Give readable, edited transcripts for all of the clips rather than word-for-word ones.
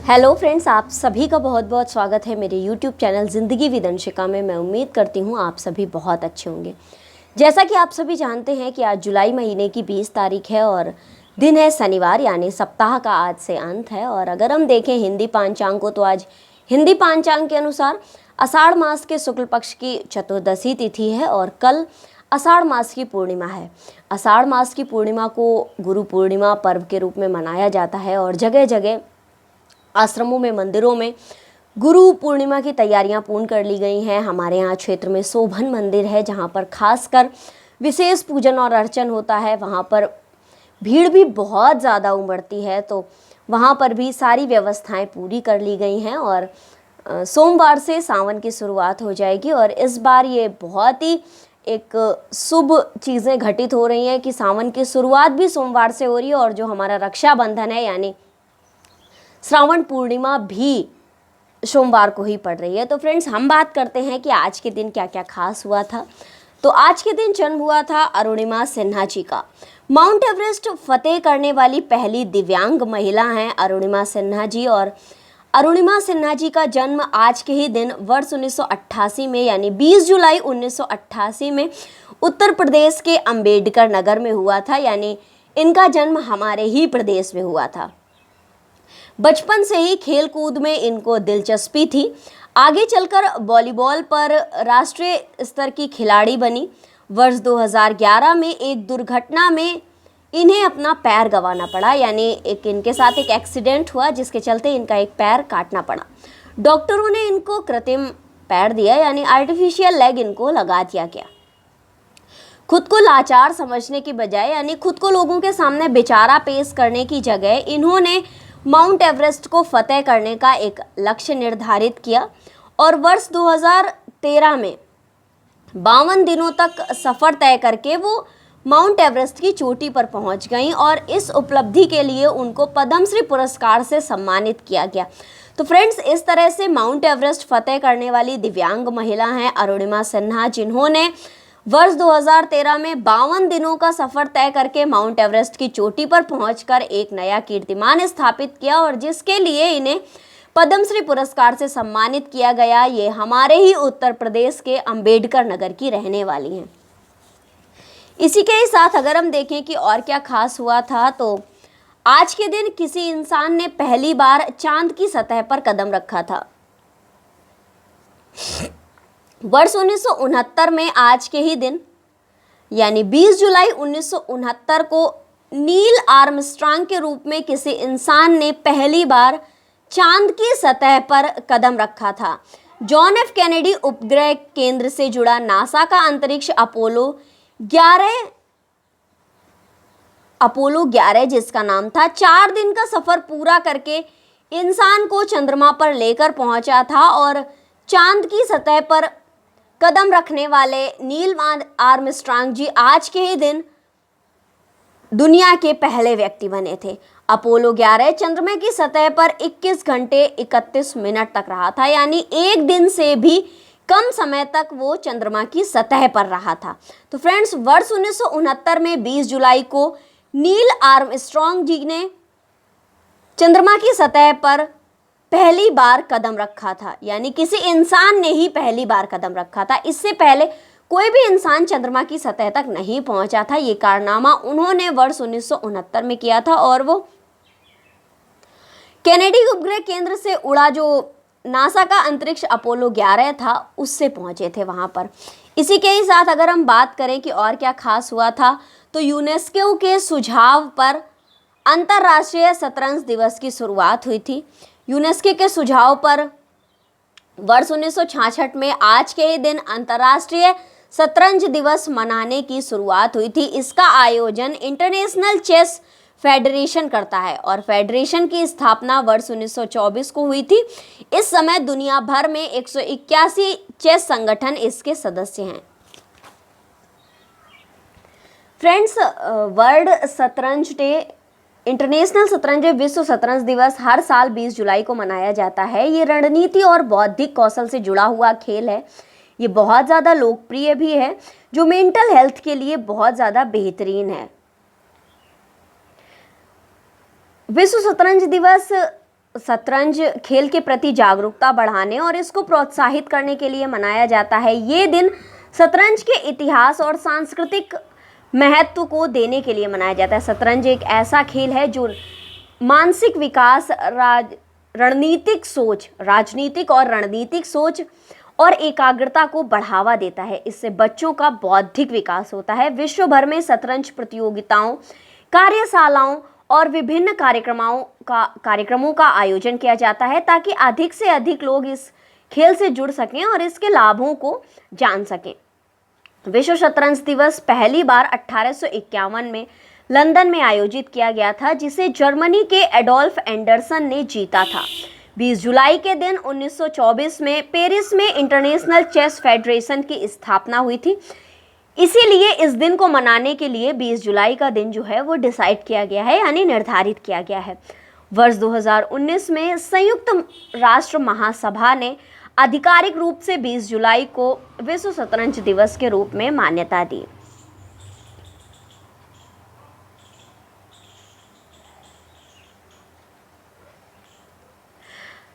Hello friends, आप सभी का बहुत बहुत स्वागत है मेरे यूट्यूब चैनल ज़िंदगी विद अंशिका में। मैं उम्मीद करती हूँ आप सभी बहुत अच्छे होंगे। जैसा कि आप सभी जानते हैं कि आज जुलाई महीने की 20 तारीख है और दिन है शनिवार, यानी सप्ताह का आज से अंत है। और अगर हम देखें हिंदी पांचांग को, तो आज हिंदी पांचांग के अनुसार आषाढ़ मास के शुक्ल पक्ष की चतुर्दशी तिथि है और कल आषाढ़ मास की पूर्णिमा है। आषाढ़ मास की पूर्णिमा को गुरु पूर्णिमा पर्व के रूप में मनाया जाता है और जगह जगह आश्रमों में, मंदिरों में गुरु पूर्णिमा की तैयारियां पूर्ण कर ली गई हैं। हमारे यहाँ क्षेत्र में शोभन मंदिर है जहाँ पर खासकर विशेष पूजन और अर्चन होता है। वहाँ पर भीड़ भी बहुत ज़्यादा उमड़ती है, तो वहाँ पर भी सारी व्यवस्थाएं पूरी कर ली गई हैं और सोमवार से सावन की शुरुआत हो जाएगी। और इस बार ये बहुत ही एक शुभ चीज़ें घटित हो रही हैं कि सावन की शुरुआत भी सोमवार से हो रही है और जो हमारा रक्षाबंधन है यानी श्रावण पूर्णिमा भी सोमवार को ही पड़ रही है। तो फ्रेंड्स, हम बात करते हैं कि आज के दिन क्या क्या खास हुआ था। तो आज के दिन जन्म हुआ था अरुणिमा सिन्हा जी का। माउंट एवरेस्ट फतेह करने वाली पहली दिव्यांग महिला हैं अरुणिमा सिन्हा जी। और अरुणिमा सिन्हा जी का जन्म आज के ही दिन वर्ष 1988 में यानी 20 जुलाई 1988 में उत्तर प्रदेश के अंबेडकर नगर में हुआ था, यानी इनका जन्म हमारे ही प्रदेश में हुआ था। बचपन से ही खेल कूद में इनको दिलचस्पी थी। आगे चलकर वॉलीबॉल पर राष्ट्रीय स्तर की खिलाड़ी बनी। वर्ष 2011 में एक दुर्घटना में इन्हें अपना पैर गंवाना पड़ा, यानी इनके साथ एक एक्सीडेंट हुआ जिसके चलते इनका एक पैर काटना पड़ा। डॉक्टरों ने इनको कृत्रिम पैर दिया, यानी आर्टिफिशियल लेग इनको लगा दिया गया। खुद को लाचार समझने की बजाय, यानी खुद को लोगों के सामने बेचारा पेश करने की जगह इन्होंने माउंट एवरेस्ट को फतेह करने का एक लक्ष्य निर्धारित किया और वर्ष 2013 में 52 दिनों तक सफ़र तय करके वो माउंट एवरेस्ट की चोटी पर पहुंच गईं और इस उपलब्धि के लिए उनको पद्मश्री पुरस्कार से सम्मानित किया गया। तो फ्रेंड्स, इस तरह से माउंट एवरेस्ट फतेह करने वाली दिव्यांग महिला हैं अरुणिमा सिन्हा, जिन्होंने वर्ष 2013 में 52 दिनों का सफर तय करके माउंट एवरेस्ट की चोटी पर पहुंचकर एक नया कीर्तिमान स्थापित किया और जिसके लिए इन्हें पद्मश्री पुरस्कार से सम्मानित किया गया। ये हमारे ही उत्तर प्रदेश के अंबेडकर नगर की रहने वाली हैं। इसी के ही साथ अगर हम देखें कि और क्या खास हुआ था, तो आज के दिन किसी इंसान ने पहली बार चांद की सतह पर कदम रखा था। वर्ष 1969 में आज के ही दिन यानी 20 जुलाई 1969 को नील आर्मस्ट्रांग के रूप में किसी इंसान ने पहली बार चांद की सतह पर कदम रखा था। जॉन एफ कैनेडी उपग्रह केंद्र से जुड़ा नासा का अंतरिक्ष अपोलो 11 जिसका नाम था, 4 दिन का सफर पूरा करके इंसान को चंद्रमा पर लेकर पहुंचा था और चांद की सतह पर कदम रखने वाले नील आर्मस्ट्रांग जी आज के ही दिन दुनिया के पहले व्यक्ति बने थे। अपोलो 11 चंद्रमा की सतह पर 21 घंटे 31 मिनट तक रहा था, यानी एक दिन से भी कम समय तक वो चंद्रमा की सतह पर रहा था। तो फ्रेंड्स, वर्ष 1969 में 20 जुलाई को नील आर्मस्ट्रांग जी ने चंद्रमा की सतह पर पहली बार कदम रखा था, यानी किसी इंसान ने ही पहली बार कदम रखा था। इससे पहले कोई भी इंसान चंद्रमा की सतह तक नहीं पहुंचा था। ये कारनामा उन्होंने वर्ष 1969 में किया था और वो कैनेडी उपग्रह केंद्र से उड़ा जो नासा का अंतरिक्ष अपोलो 11 था उससे पहुंचे थे वहां पर। इसी के ही साथ अगर हम बात करें कि और क्या खास हुआ था, तो यूनेस्को के सुझाव पर अंतर्राष्ट्रीय शतरंज दिवस की शुरुआत हुई थी। यूनेस्को के सुझाव पर वर्ष 1966 में आज के ही दिन अंतर्राष्ट्रीय शतरंज दिवस मनाने की शुरुआत हुई थी। इसका आयोजन इंटरनेशनल चेस फेडरेशन करता है और फेडरेशन की स्थापना वर्ष 1924 को हुई थी। इस समय दुनिया भर में 181 चेस संगठन इसके सदस्य हैं। फ्रेंड्स, वर्ल्ड शतरंज डे, इंटरनेशनल शतरंज विश्व शतरंज दिवस हर साल 20 जुलाई को मनाया जाता है। ये रणनीति और बौद्धिक कौशल से जुड़ा हुआ खेल है। ये बहुत ज़्यादा लोकप्रिय भी है, जो मेंटल हेल्थ के लिए बहुत ज़्यादा बेहतरीन है। विश्व शतरंज दिवस शतरंज खेल के प्रति जागरूकता बढ़ाने और इसको प्रोत्साहित करने के लिए मनाया जाता है। ये दिन शतरंज के इतिहास और सांस्कृतिक महत्व को देने के लिए मनाया जाता है। शतरंज एक ऐसा खेल है जो मानसिक विकास, राजनीतिक और रणनीतिक सोच और एकाग्रता को बढ़ावा देता है। इससे बच्चों का बौद्धिक विकास होता है। विश्व भर में शतरंज प्रतियोगिताओं, कार्यशालाओं और विभिन्न कार्यक्रमों का आयोजन किया जाता है ताकि अधिक से अधिक लोग इस खेल से जुड़ सकें और इसके लाभों को जान सकें। विश्व शतरंज दिवस पहली बार 1851 में लंदन में आयोजित किया गया था, जिसे जर्मनी के एडोल्फ एंडरसन ने जीता था। 20 जुलाई के दिन 1924 में पेरिस में इंटरनेशनल चेस फेडरेशन की स्थापना हुई थी। इसीलिए इस दिन को मनाने के लिए 20 जुलाई का दिन जो है वो डिसाइड किया गया है, यानी निर्धारित किया गया है। वर्ष 2019 में संयुक्त राष्ट्र महासभा ने आधिकारिक रूप से 20 जुलाई को विश्व शतरंज दिवस के रूप में मान्यता दी।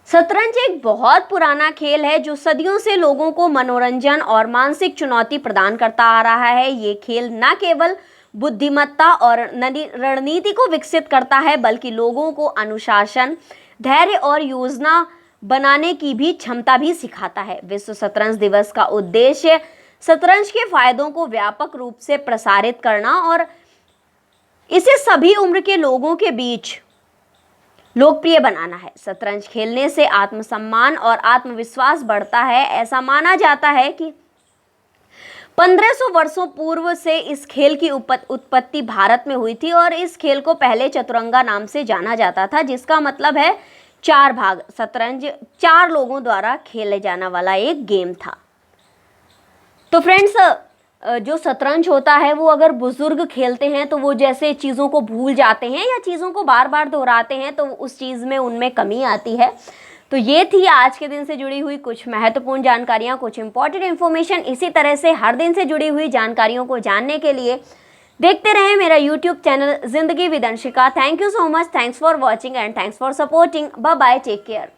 शतरंज एक बहुत पुराना खेल है जो सदियों से लोगों को मनोरंजन और मानसिक चुनौती प्रदान करता आ रहा है। ये खेल न केवल बुद्धिमत्ता और रणनीति को विकसित करता है, बल्कि लोगों को अनुशासन, धैर्य और योजना बनाने की भी क्षमता भी सिखाता है। विश्व शतरंज दिवस का उद्देश्य शतरंज के फायदों को व्यापक रूप से प्रसारित करना और इसे सभी उम्र के लोगों के बीच लोकप्रिय बनाना है। शतरंज खेलने से आत्मसम्मान और आत्मविश्वास बढ़ता है। ऐसा माना जाता है कि 1500 वर्षों पूर्व से इस खेल की उत्पत्ति भारत में हुई थी और इस खेल को पहले चतुरंगा नाम से जाना जाता था, जिसका मतलब है 4 भाग। शतरंज 4 लोगों द्वारा खेले जाने वाला एक गेम था। तो फ्रेंड्स, जो शतरंज होता है वो अगर बुजुर्ग खेलते हैं तो वो जैसे चीज़ों को भूल जाते हैं या चीज़ों को बार बार दोहराते हैं तो उस चीज़ में उनमें कमी आती है। तो ये थी आज के दिन से जुड़ी हुई कुछ महत्वपूर्ण जानकारियाँ, कुछ इंपॉर्टेंट इन्फॉर्मेशन। इसी तरह से हर दिन से जुड़ी हुई जानकारियों को जानने के लिए देखते रहें मेरा YouTube channel Zindagi with Anshika. Thank you so much, thanks for watching and thanks for supporting. Bye bye, take care.